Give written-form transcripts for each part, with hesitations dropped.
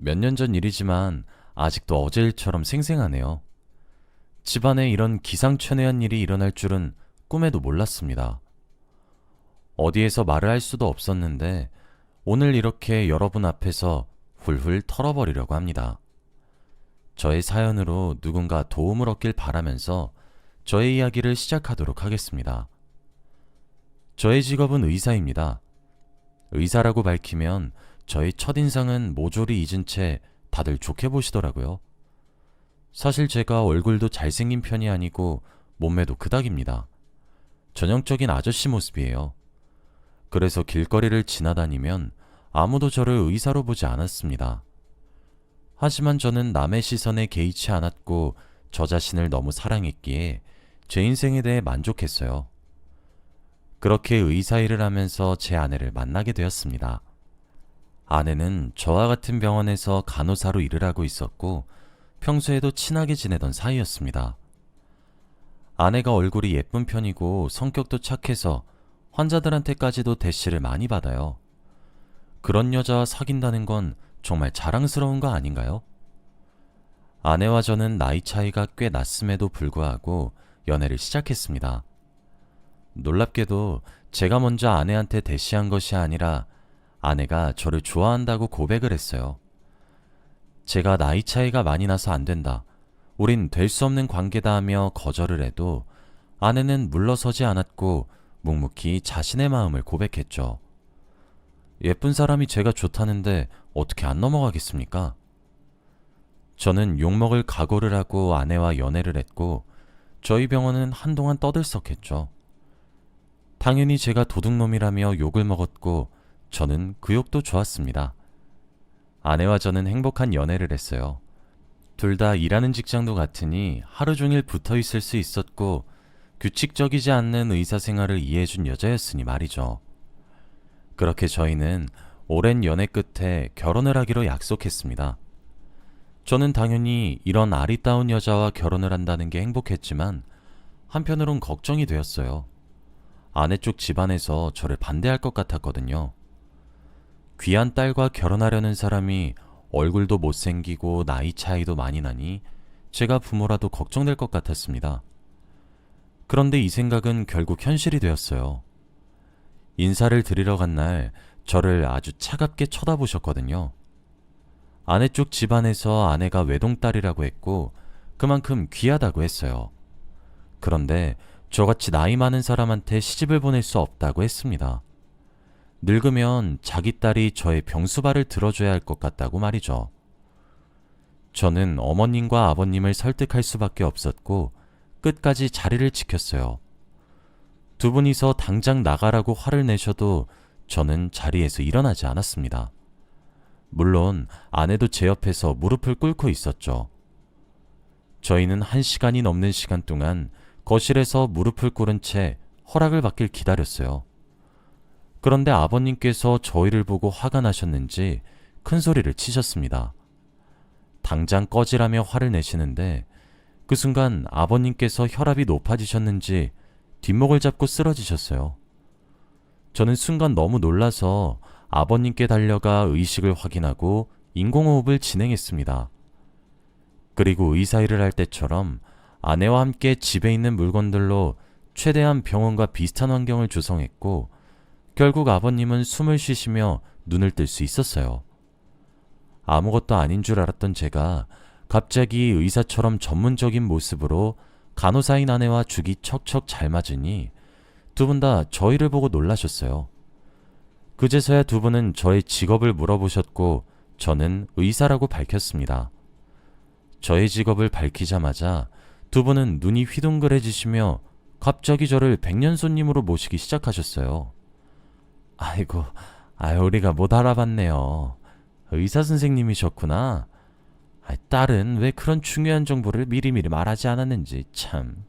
몇 년 전 일이지만 아직도 어제 일처럼 생생하네요. 집안에 이런 기상천외한 일이 일어날 줄은 꿈에도 몰랐습니다. 어디에서 말을 할 수도 없었는데 오늘 이렇게 여러분 앞에서 훌훌 털어버리려고 합니다. 저의 사연으로 누군가 도움을 얻길 바라면서 저의 이야기를 시작하도록 하겠습니다. 저의 직업은 의사입니다. 의사라고 밝히면 저의 첫인상은 모조리 잊은 채 다들 좋게 보시더라고요. 사실 제가 얼굴도 잘생긴 편이 아니고 몸매도 그닥입니다. 전형적인 아저씨 모습이에요. 그래서 길거리를 지나다니면 아무도 저를 의사로 보지 않았습니다. 하지만 저는 남의 시선에 개의치 않았고 저 자신을 너무 사랑했기에 제 인생에 대해 만족했어요. 그렇게 의사 일을 하면서 제 아내를 만나게 되었습니다. 아내는 저와 같은 병원에서 간호사로 일을 하고 있었고 평소에도 친하게 지내던 사이였습니다. 아내가 얼굴이 예쁜 편이고 성격도 착해서 환자들한테까지도 대시를 많이 받아요. 그런 여자와 사귄다는 건 정말 자랑스러운 거 아닌가요? 아내와 저는 나이 차이가 꽤 났음에도 불구하고 연애를 시작했습니다. 놀랍게도 제가 먼저 아내한테 대시한 것이 아니라 아내가 저를 좋아한다고 고백을 했어요. 제가 나이 차이가 많이 나서 안 된다. 우린 될 수 없는 관계다 하며 거절을 해도 아내는 물러서지 않았고 묵묵히 자신의 마음을 고백했죠. 예쁜 사람이 제가 좋다는데 어떻게 안 넘어가겠습니까? 저는 욕먹을 각오를 하고 아내와 연애를 했고 저희 병원은 한동안 떠들썩했죠. 당연히 제가 도둑놈이라며 욕을 먹었고 저는 그 욕도 좋았습니다. 아내와 저는 행복한 연애를 했어요. 둘 다 일하는 직장도 같으니 하루 종일 붙어 있을 수 있었고 규칙적이지 않는 의사 생활을 이해해준 여자였으니 말이죠. 그렇게 저희는 오랜 연애 끝에 결혼을 하기로 약속했습니다. 저는 당연히 이런 아리따운 여자와 결혼을 한다는 게 행복했지만 한편으론 걱정이 되었어요. 아내 쪽 집안에서 저를 반대할 것 같았거든요. 귀한 딸과 결혼하려는 사람이 얼굴도 못생기고 나이 차이도 많이 나니 제가 부모라도 걱정될 것 같았습니다. 그런데 이 생각은 결국 현실이 되었어요. 인사를 드리러 간 날 저를 아주 차갑게 쳐다보셨거든요. 아내 쪽 집안에서 아내가 외동딸이라고 했고 그만큼 귀하다고 했어요. 그런데 저같이 나이 많은 사람한테 시집을 보낼 수 없다고 했습니다. 늙으면 자기 딸이 저의 병수발을 들어줘야 할 것 같다고 말이죠. 저는 어머님과 아버님을 설득할 수밖에 없었고 끝까지 자리를 지켰어요. 두 분이서 당장 나가라고 화를 내셔도 저는 자리에서 일어나지 않았습니다. 물론 아내도 제 옆에서 무릎을 꿇고 있었죠. 저희는 1시간이 넘는 시간 동안 거실에서 무릎을 꿇은 채 허락을 받길 기다렸어요. 그런데 아버님께서 저희를 보고 화가 나셨는지 큰 소리를 치셨습니다. 당장 꺼지라며 화를 내시는데 그 순간 아버님께서 혈압이 높아지셨는지 뒷목을 잡고 쓰러지셨어요. 저는 순간 너무 놀라서 아버님께 달려가 의식을 확인하고 인공호흡을 진행했습니다. 그리고 의사 일을 할 때처럼 아내와 함께 집에 있는 물건들로 최대한 병원과 비슷한 환경을 조성했고 결국 아버님은 숨을 쉬시며 눈을 뜰 수 있었어요. 아무것도 아닌 줄 알았던 제가 갑자기 의사처럼 전문적인 모습으로 간호사인 아내와 죽이 척척 잘 맞으니 두 분 다 저희를 보고 놀라셨어요. 그제서야 두 분은 저의 직업을 물어보셨고 저는 의사라고 밝혔습니다. 저의 직업을 밝히자마자 두 분은 눈이 휘둥그레지시며 갑자기 저를 백년손님으로 모시기 시작하셨어요. 아이고, 우리가 못 알아봤네요. 의사 선생님이셨구나. 딸은 왜 그런 중요한 정보를 미리미리 말하지 않았는지 참.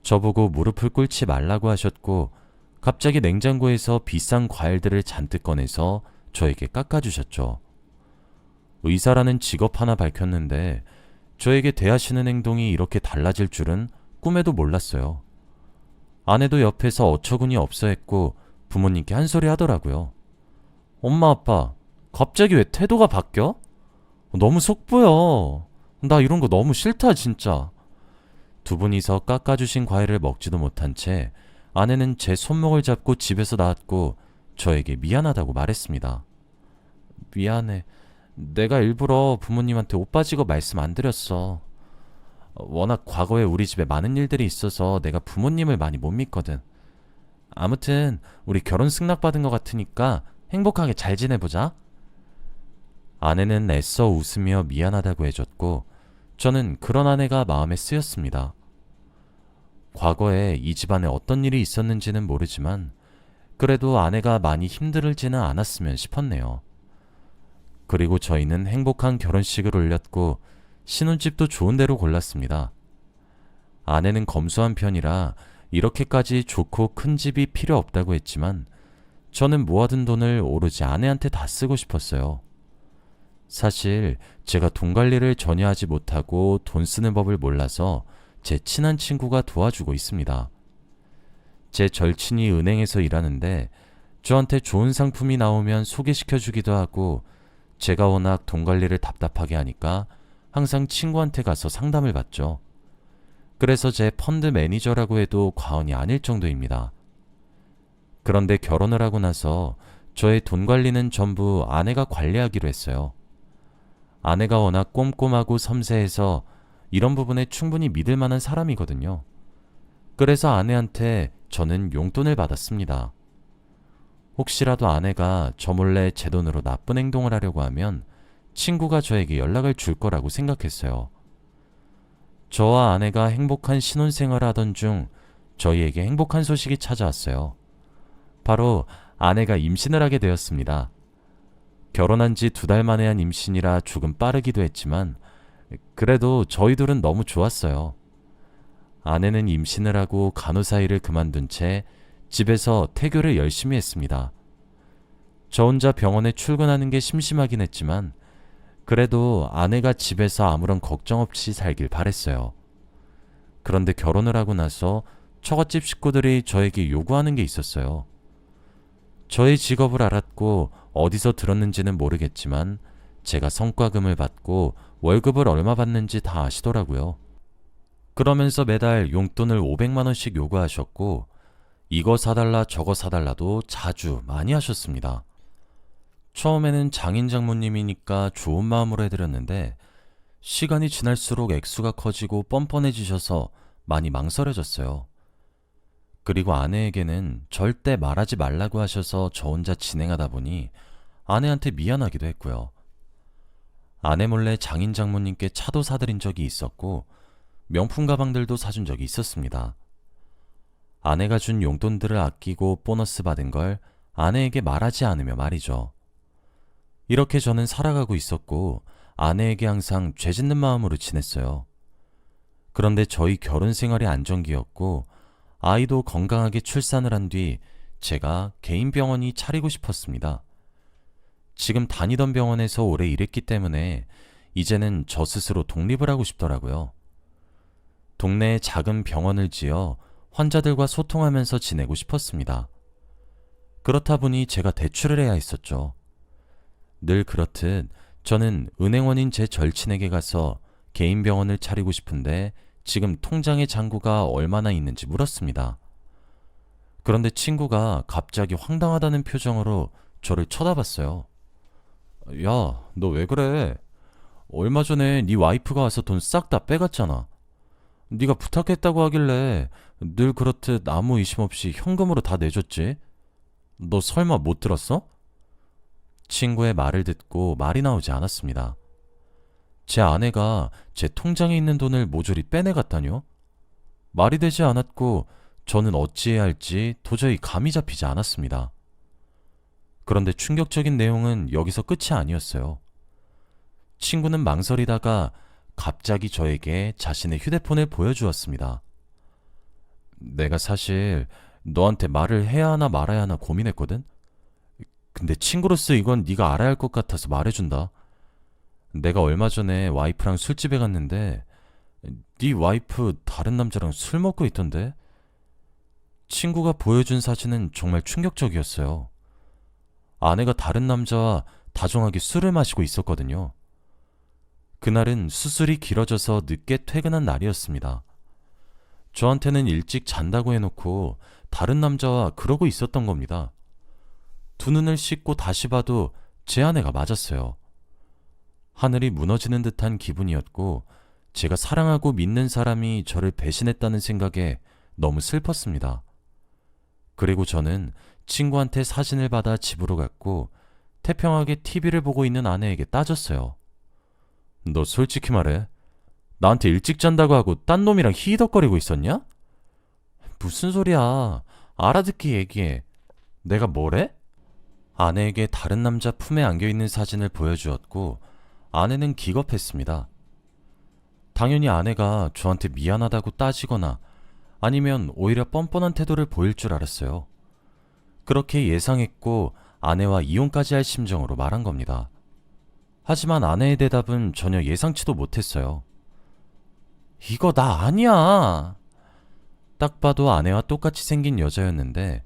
저보고 무릎을 꿇지 말라고 하셨고 갑자기 냉장고에서 비싼 과일들을 잔뜩 꺼내서 저에게 깎아주셨죠. 의사라는 직업 하나 밝혔는데 저에게 대하시는 행동이 이렇게 달라질 줄은 꿈에도 몰랐어요. 아내도 옆에서 어처구니 없어 했고 부모님께 한 소리 하더라고요. 엄마 아빠 갑자기 왜 태도가 바뀌어? 너무 속보여. 나 이런 거 너무 싫다, 진짜. 두 분이서 깎아주신 과일을 먹지도 못한 채 아내는 제 손목을 잡고 집에서 나왔고 저에게 미안하다고 말했습니다. 미안해. 내가 일부러 부모님한테 오빠 직업 말씀 안 드렸어. 워낙 과거에 우리 집에 많은 일들이 있어서 내가 부모님을 많이 못 믿거든. 아무튼 우리 결혼 승낙받은 것 같으니까 행복하게 잘 지내보자. 아내는 애써 웃으며 미안하다고 해줬고 저는 그런 아내가 마음에 쓰였습니다. 과거에 이 집안에 어떤 일이 있었는지는 모르지만 그래도 아내가 많이 힘들지는 않았으면 싶었네요. 그리고 저희는 행복한 결혼식을 올렸고 신혼집도 좋은 데로 골랐습니다. 아내는 검소한 편이라 이렇게까지 좋고 큰 집이 필요 없다고 했지만 저는 모아둔 돈을 오로지 아내한테 다 쓰고 싶었어요. 사실 제가 돈 관리를 전혀 하지 못하고 돈 쓰는 법을 몰라서 제 친한 친구가 도와주고 있습니다. 제 절친이 은행에서 일하는데 저한테 좋은 상품이 나오면 소개시켜주기도 하고 제가 워낙 돈 관리를 답답하게 하니까 항상 친구한테 가서 상담을 받죠. 그래서 제 펀드 매니저라고 해도 과언이 아닐 정도입니다. 그런데 결혼을 하고 나서 저의 돈 관리는 전부 아내가 관리하기로 했어요. 아내가 워낙 꼼꼼하고 섬세해서 이런 부분에 충분히 믿을 만한 사람이거든요. 그래서 아내한테 저는 용돈을 받았습니다. 혹시라도 아내가 저 몰래 제 돈으로 나쁜 행동을 하려고 하면 친구가 저에게 연락을 줄 거라고 생각했어요. 저와 아내가 행복한 신혼생활을 하던 중 저희에게 행복한 소식이 찾아왔어요. 바로 아내가 임신을 하게 되었습니다. 결혼한 지 2달 만에 한 임신이라 조금 빠르기도 했지만 그래도 저희 둘은 너무 좋았어요. 아내는 임신을 하고 간호사 일을 그만둔 채 집에서 태교를 열심히 했습니다. 저 혼자 병원에 출근하는 게 심심하긴 했지만 그래도 아내가 집에서 아무런 걱정 없이 살길 바랬어요. 그런데 결혼을 하고 나서 처갓집 식구들이 저에게 요구하는 게 있었어요. 저의 직업을 알았고 어디서 들었는지는 모르겠지만 제가 성과금을 받고 월급을 얼마 받는지 다 아시더라고요. 그러면서 매달 용돈을 500만 원씩 요구하셨고 이거 사달라 저거 사달라도 자주 많이 하셨습니다. 처음에는 장인 장모님이니까 좋은 마음으로 해드렸는데 시간이 지날수록 액수가 커지고 뻔뻔해지셔서 많이 망설여졌어요. 그리고 아내에게는 절대 말하지 말라고 하셔서 저 혼자 진행하다 보니 아내한테 미안하기도 했고요. 아내 몰래 장인 장모님께 차도 사드린 적이 있었고 명품 가방들도 사준 적이 있었습니다. 아내가 준 용돈들을 아끼고 보너스 받은 걸 아내에게 말하지 않으며 말이죠. 이렇게 저는 살아가고 있었고 아내에게 항상 죄짓는 마음으로 지냈어요. 그런데 저희 결혼 생활이 안정기였고 아이도 건강하게 출산을 한 뒤 제가 개인 병원이 차리고 싶었습니다. 지금 다니던 병원에서 오래 일했기 때문에 이제는 저 스스로 독립을 하고 싶더라고요. 동네에 작은 병원을 지어 환자들과 소통하면서 지내고 싶었습니다. 그렇다 보니 제가 대출을 해야 했었죠. 늘 그렇듯 저는 은행원인 제 절친에게 가서 개인 병원을 차리고 싶은데 지금 통장에 잔고가 얼마나 있는지 물었습니다. 그런데 친구가 갑자기 황당하다는 표정으로 저를 쳐다봤어요. 야, 너 왜 그래? 얼마 전에 네 와이프가 와서 돈 싹 다 빼갔잖아. 네가 부탁했다고 하길래 늘 그렇듯 아무 의심 없이 현금으로 다 내줬지. 너 설마 못 들었어? 친구의 말을 듣고 말이 나오지 않았습니다. 제 아내가 제 통장에 있는 돈을 모조리 빼내갔다뇨? 말이 되지 않았고 저는 어찌해야 할지 도저히 감이 잡히지 않았습니다. 그런데 충격적인 내용은 여기서 끝이 아니었어요. 친구는 망설이다가 갑자기 저에게 자신의 휴대폰을 보여주었습니다. 내가 사실 너한테 말을 해야 하나 말아야 하나 고민했거든? 근데 친구로서 이건 네가 알아야 할 것 같아서 말해준다. 내가 얼마 전에 와이프랑 술집에 갔는데 네 와이프 다른 남자랑 술 먹고 있던데? 친구가 보여준 사진은 정말 충격적이었어요. 아내가 다른 남자와 다정하게 술을 마시고 있었거든요. 그날은 수술이 길어져서 늦게 퇴근한 날이었습니다. 저한테는 일찍 잔다고 해놓고 다른 남자와 그러고 있었던 겁니다. 두 눈을 씻고 다시 봐도 제 아내가 맞았어요. 하늘이 무너지는 듯한 기분이었고 제가 사랑하고 믿는 사람이 저를 배신했다는 생각에 너무 슬펐습니다. 그리고 저는 친구한테 사진을 받아 집으로 갔고 태평하게 TV를 보고 있는 아내에게 따졌어요. 너 솔직히 말해. 나한테 일찍 잔다고 하고 딴 놈이랑 히덕거리고 있었냐? 무슨 소리야. 알아듣기 얘기해. 내가 뭐래? 아내에게 다른 남자 품에 안겨있는 사진을 보여주었고 아내는 기겁했습니다. 당연히 아내가 저한테 미안하다고 따지거나 아니면 오히려 뻔뻔한 태도를 보일 줄 알았어요. 그렇게 예상했고 아내와 이혼까지 할 심정으로 말한 겁니다. 하지만 아내의 대답은 전혀 예상치도 못했어요. 이거 나 아니야. 딱 봐도 아내와 똑같이 생긴 여자였는데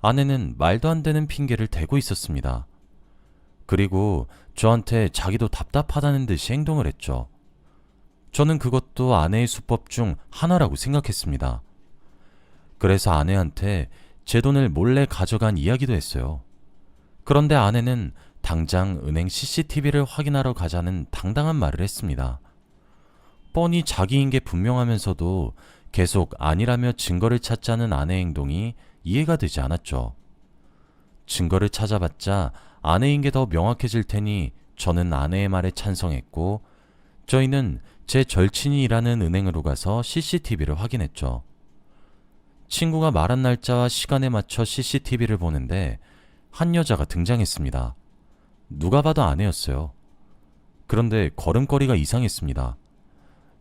아내는 말도 안 되는 핑계를 대고 있었습니다. 그리고 저한테 자기도 답답하다는 듯이 행동을 했죠. 저는 그것도 아내의 수법 중 하나라고 생각했습니다. 그래서 아내한테 제 돈을 몰래 가져간 이야기도 했어요. 그런데 아내는 당장 은행 CCTV를 확인하러 가자는 당당한 말을 했습니다. 뻔히 자기인 게 분명하면서도 계속 아니라며 증거를 찾자는 아내의 행동이 이해가 되지 않았죠. 증거를 찾아봤자 아내인 게 더 명확해질 테니 저는 아내의 말에 찬성했고 저희는 제 절친이 일하는 은행으로 가서 CCTV를 확인했죠. 친구가 말한 날짜와 시간에 맞춰 CCTV를 보는데 한 여자가 등장했습니다. 누가 봐도 아내였어요. 그런데 걸음걸이가 이상했습니다.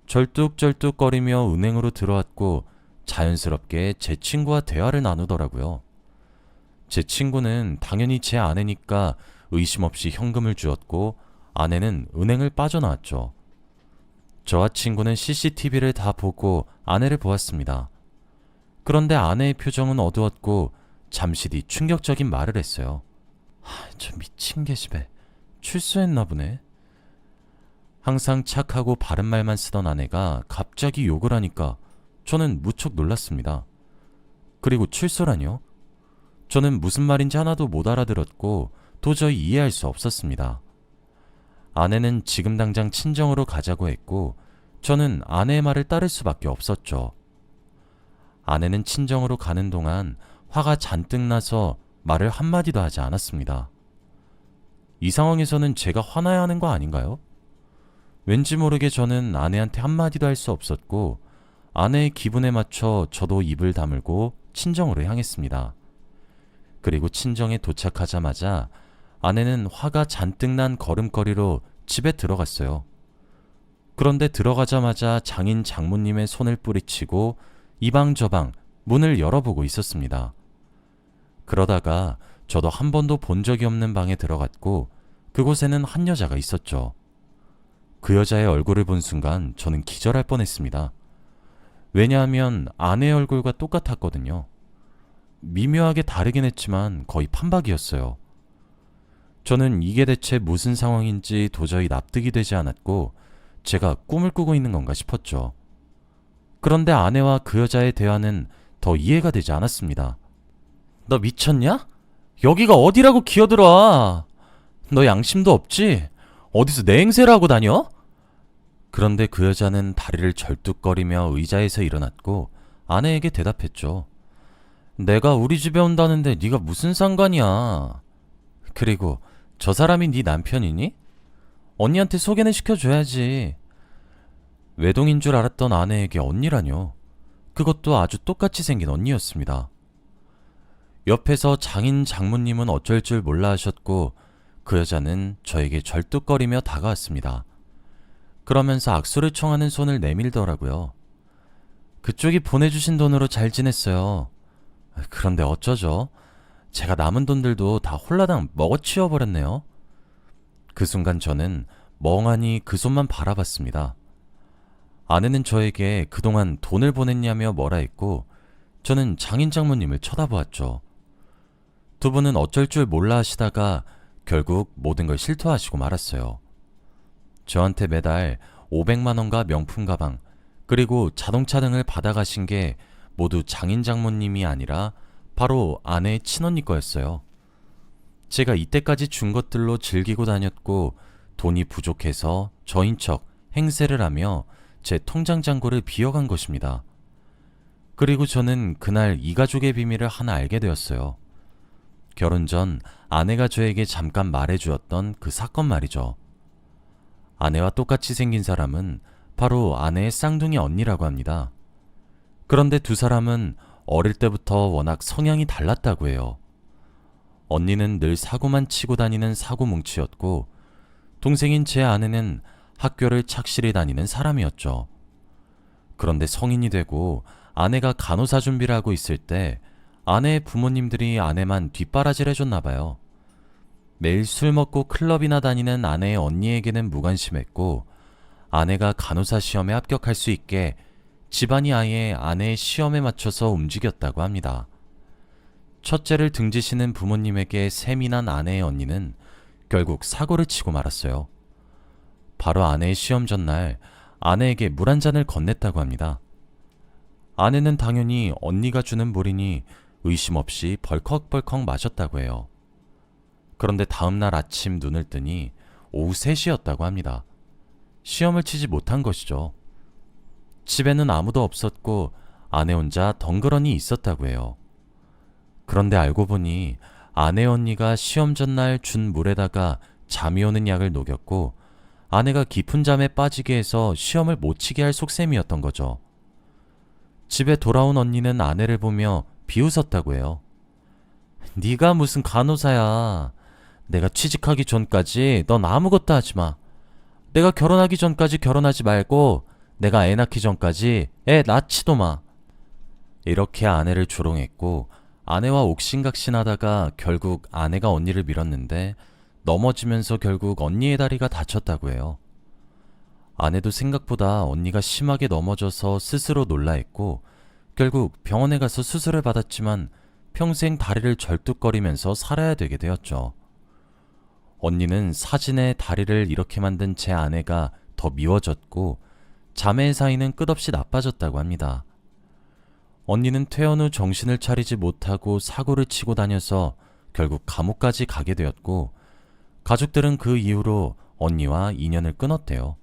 절뚝절뚝거리며 은행으로 들어왔고 자연스럽게 제 친구와 대화를 나누더라고요. 제 친구는 당연히 제 아내니까 의심 없이 현금을 주었고 아내는 은행을 빠져나왔죠. 저와 친구는 CCTV를 다 보고 아내를 보았습니다. 그런데 아내의 표정은 어두웠고 잠시 뒤 충격적인 말을 했어요. 저 미친 계집애. 출소했나 보네. 항상 착하고 바른 말만 쓰던 아내가 갑자기 욕을 하니까 저는 무척 놀랐습니다. 그리고 출소라뇨? 저는 무슨 말인지 하나도 못 알아들었고 도저히 이해할 수 없었습니다. 아내는 지금 당장 친정으로 가자고 했고 저는 아내의 말을 따를 수밖에 없었죠. 아내는 친정으로 가는 동안 화가 잔뜩 나서 말을 한마디도 하지 않았습니다. 이 상황에서는 제가 화나야 하는 거 아닌가요? 왠지 모르게 저는 아내한테 한마디도 할 수 없었고 아내의 기분에 맞춰 저도 입을 다물고 친정으로 향했습니다. 그리고 친정에 도착하자마자 아내는 화가 잔뜩 난 걸음걸이로 집에 들어갔어요. 그런데 들어가자마자 장인 장모님의 손을 뿌리치고 이방저방 문을 열어보고 있었습니다. 그러다가 저도 한 번도 본 적이 없는 방에 들어갔고 그곳에는 한 여자가 있었죠. 그 여자의 얼굴을 본 순간 저는 기절할 뻔했습니다. 왜냐하면 아내의 얼굴과 똑같았거든요. 미묘하게 다르긴 했지만 거의 판박이었어요. 저는 이게 대체 무슨 상황인지 도저히 납득이 되지 않았고 제가 꿈을 꾸고 있는 건가 싶었죠. 그런데 아내와 그 여자의 대화는 더 이해가 되지 않았습니다. 너 미쳤냐? 여기가 어디라고 기어들어와? 너 양심도 없지? 어디서 내 행세를 하고 다녀? 그런데 그 여자는 다리를 절뚝거리며 의자에서 일어났고 아내에게 대답했죠. 내가 우리 집에 온다는데 네가 무슨 상관이야? 그리고 저 사람이 네 남편이니? 언니한테 소개는 시켜줘야지. 외동인 줄 알았던 아내에게 언니라뇨. 그것도 아주 똑같이 생긴 언니였습니다. 옆에서 장인 장모님은 어쩔 줄 몰라 하셨고 그 여자는 저에게 절뚝거리며 다가왔습니다. 그러면서 악수를 청하는 손을 내밀더라고요. 그쪽이 보내주신 돈으로 잘 지냈어요. 그런데 어쩌죠? 제가 남은 돈들도 다 홀라당 먹어치워버렸네요. 그 순간 저는 멍하니 그 손만 바라봤습니다. 아내는 저에게 그동안 돈을 보냈냐며 뭐라 했고 저는 장인 장모님을 쳐다보았죠. 두 분은 어쩔 줄 몰라 하시다가 결국 모든 걸 실토하시고 말았어요. 저한테 매달 500만 원과 명품 가방, 그리고 자동차 등을 받아가신 게 모두 장인 장모님이 아니라 바로 아내의 친언니 거였어요. 제가 이때까지 준 것들로 즐기고 다녔고 돈이 부족해서 저인 척 행세를 하며 제 통장 잔고를 비워간 것입니다. 그리고 저는 그날 이 가족의 비밀을 하나 알게 되었어요. 결혼 전 아내가 저에게 잠깐 말해주었던 그 사건 말이죠. 아내와 똑같이 생긴 사람은 바로 아내의 쌍둥이 언니라고 합니다. 그런데 두 사람은 어릴 때부터 워낙 성향이 달랐다고 해요. 언니는 늘 사고만 치고 다니는 사고뭉치였고, 동생인 제 아내는 학교를 착실히 다니는 사람이었죠. 그런데 성인이 되고 아내가 간호사 준비를 하고 있을 때 아내의 부모님들이 아내만 뒷바라지를 해줬나 봐요. 매일 술 먹고 클럽이나 다니는 아내의 언니에게는 무관심했고, 아내가 간호사 시험에 합격할 수 있게 집안이 아예 아내의 시험에 맞춰서 움직였다고 합니다. 첫째를 등지시는 부모님에게 세민한 아내의 언니는 결국 사고를 치고 말았어요. 바로 아내의 시험 전날 아내에게 물 한 잔을 건넸다고 합니다. 아내는 당연히 언니가 주는 물이니 의심 없이 벌컥벌컥 마셨다고 해요. 그런데 다음날 아침 눈을 뜨니 오후 3시였다고 합니다. 시험을 치지 못한 것이죠. 집에는 아무도 없었고 아내 혼자 덩그러니 있었다고 해요. 그런데 알고 보니 아내 언니가 시험 전날 준 물에다가 잠이 오는 약을 녹였고 아내가 깊은 잠에 빠지게 해서 시험을 못 치게 할 속셈이었던 거죠. 집에 돌아온 언니는 아내를 보며 비웃었다고 해요. 네가 무슨 간호사야. 내가 취직하기 전까지 넌 아무것도 하지 마. 내가 결혼하기 전까지 결혼하지 말고 내가 애 낳기 전까지 애 낳지도 마. 이렇게 아내를 조롱했고 아내와 옥신각신하다가 결국 아내가 언니를 밀었는데 넘어지면서 결국 언니의 다리가 다쳤다고 해요. 아내도 생각보다 언니가 심하게 넘어져서 스스로 놀라했고 결국 병원에 가서 수술을 받았지만 평생 다리를 절뚝거리면서 살아야 되게 되었죠. 언니는 사진에 다리를 이렇게 만든 제 아내가 더 미워졌고 자매의 사이는 끝없이 나빠졌다고 합니다. 언니는 퇴원 후 정신을 차리지 못하고 사고를 치고 다녀서 결국 감옥까지 가게 되었고 가족들은 그 이후로 언니와 인연을 끊었대요.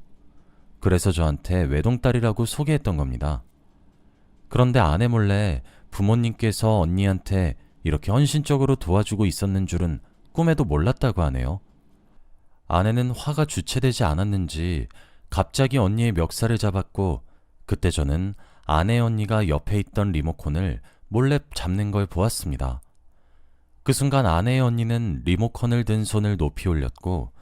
그래서 저한테 외동딸이라고 소개했던 겁니다. 그런데 아내 몰래 부모님께서 언니한테 이렇게 헌신적으로 도와주고 있었는 줄은 꿈에도 몰랐다고 하네요. 아내는 화가 주체되지 않았는지 갑자기 언니의 멱살을 잡았고 그때 저는 아내 언니가 옆에 있던 리모컨을 몰래 잡는 걸 보았습니다. 그 순간 아내의 언니는 리모컨을 든 손을 높이 올렸고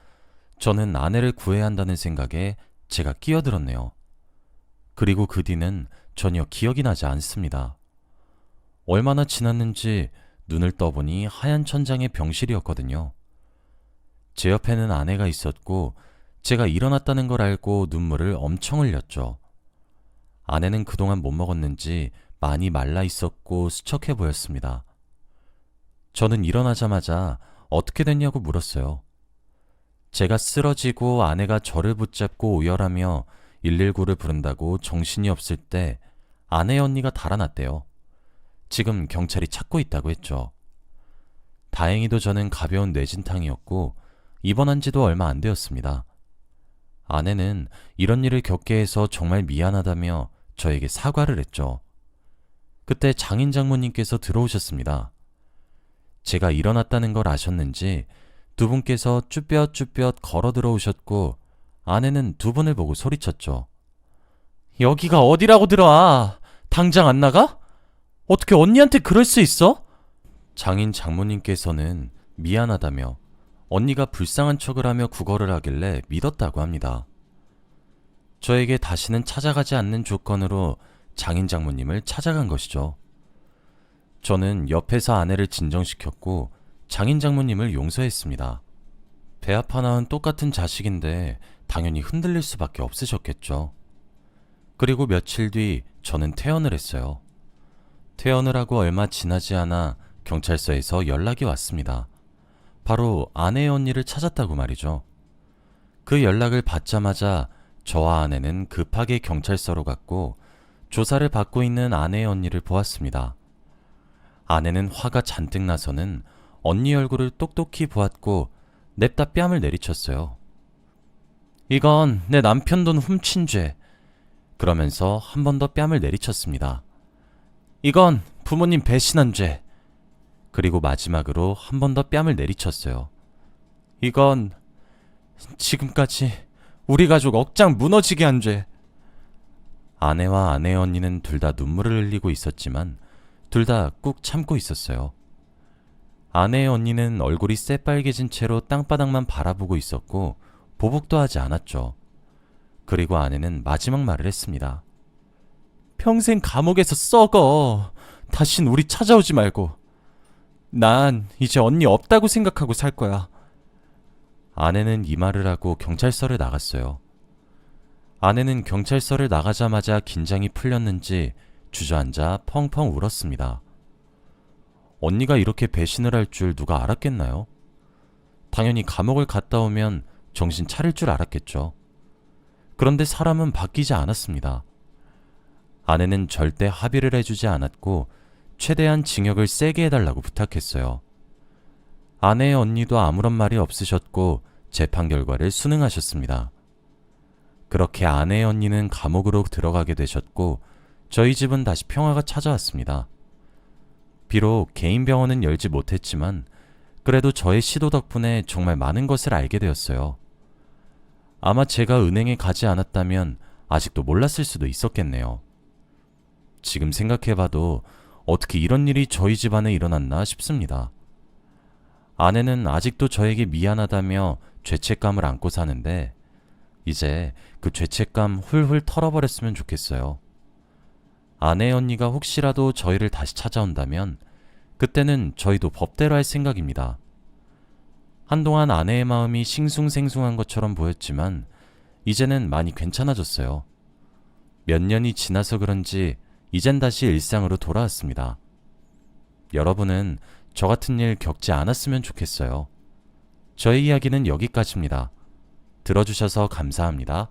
저는 아내를 구해야 한다는 생각에 제가 끼어들었네요. 그리고 그 뒤는 전혀 기억이 나지 않습니다. 얼마나 지났는지 눈을 떠보니 하얀 천장의 병실이었거든요. 제 옆에는 아내가 있었고 제가 일어났다는 걸 알고 눈물을 엄청 흘렸죠. 아내는 그동안 못 먹었는지 많이 말라 있었고 수척해 보였습니다. 저는 일어나자마자 어떻게 됐냐고 물었어요. 제가 쓰러지고 아내가 저를 붙잡고 오열하며 119를 부른다고 정신이 없을 때 아내 언니가 달아났대요. 지금 경찰이 찾고 있다고 했죠. 다행히도 저는 가벼운 뇌진탕이었고 입원한 지도 얼마 안 되었습니다. 아내는 이런 일을 겪게 해서 정말 미안하다며 저에게 사과를 했죠. 그때 장인 장모님께서 들어오셨습니다. 제가 일어났다는 걸 아셨는지 두 분께서 쭈뼛쭈뼛 걸어 들어오셨고 아내는 두 분을 보고 소리쳤죠. 여기가 어디라고 들어와? 당장 안 나가? 어떻게 언니한테 그럴 수 있어? 장인 장모님께서는 미안하다며 언니가 불쌍한 척을 하며 구걸을 하길래 믿었다고 합니다. 저에게 다시는 찾아가지 않는 조건으로 장인 장모님을 찾아간 것이죠. 저는 옆에서 아내를 진정시켰고 장인 장모님을 용서했습니다. 배 아파 낳은 똑같은 자식인데 당연히 흔들릴 수밖에 없으셨겠죠. 그리고 며칠 뒤 저는 퇴원을 했어요. 퇴원을 하고 얼마 지나지 않아 경찰서에서 연락이 왔습니다. 바로 아내의 언니를 찾았다고 말이죠. 그 연락을 받자마자 저와 아내는 급하게 경찰서로 갔고 조사를 받고 있는 아내의 언니를 보았습니다. 아내는 화가 잔뜩 나서는 언니 얼굴을 똑똑히 보았고 냅다 뺨을 내리쳤어요. 이건 내 남편 돈 훔친 죄. 그러면서 한 번 더 뺨을 내리쳤습니다. 이건 부모님 배신한 죄. 그리고 마지막으로 한 번 더 뺨을 내리쳤어요. 이건 지금까지 우리 가족 억장 무너지게 한 죄. 아내와 아내의 언니는 둘 다 눈물을 흘리고 있었지만 둘 다 꾹 참고 있었어요. 아내의 언니는 얼굴이 새빨개진 채로 땅바닥만 바라보고 있었고 보복도 하지 않았죠. 그리고 아내는 마지막 말을 했습니다. 평생 감옥에서 썩어. 다신 우리 찾아오지 말고. 난 이제 언니 없다고 생각하고 살 거야. 아내는 이 말을 하고 경찰서를 나갔어요. 아내는 경찰서를 나가자마자 긴장이 풀렸는지 주저앉아 펑펑 울었습니다. 언니가 이렇게 배신을 할 줄 누가 알았겠나요? 당연히 감옥을 갔다 오면 정신 차릴 줄 알았겠죠. 그런데 사람은 바뀌지 않았습니다. 아내는 절대 합의를 해주지 않았고 최대한 징역을 세게 해달라고 부탁했어요. 아내의 언니도 아무런 말이 없으셨고 재판 결과를 수능하셨습니다. 그렇게 아내의 언니는 감옥으로 들어가게 되셨고 저희 집은 다시 평화가 찾아왔습니다. 비록 개인 병원은 열지 못했지만 그래도 저의 시도 덕분에 정말 많은 것을 알게 되었어요. 아마 제가 은행에 가지 않았다면 아직도 몰랐을 수도 있었겠네요. 지금 생각해봐도 어떻게 이런 일이 저희 집안에 일어났나 싶습니다. 아내는 아직도 저에게 미안하다며 죄책감을 안고 사는데 이제 그 죄책감 훌훌 털어버렸으면 좋겠어요. 아내의 언니가 혹시라도 저희를 다시 찾아온다면 그때는 저희도 법대로 할 생각입니다. 한동안 아내의 마음이 싱숭생숭한 것처럼 보였지만 이제는 많이 괜찮아졌어요. 몇 년이 지나서 그런지 이젠 다시 일상으로 돌아왔습니다. 여러분은 저 같은 일 겪지 않았으면 좋겠어요. 저의 이야기는 여기까지입니다. 들어주셔서 감사합니다.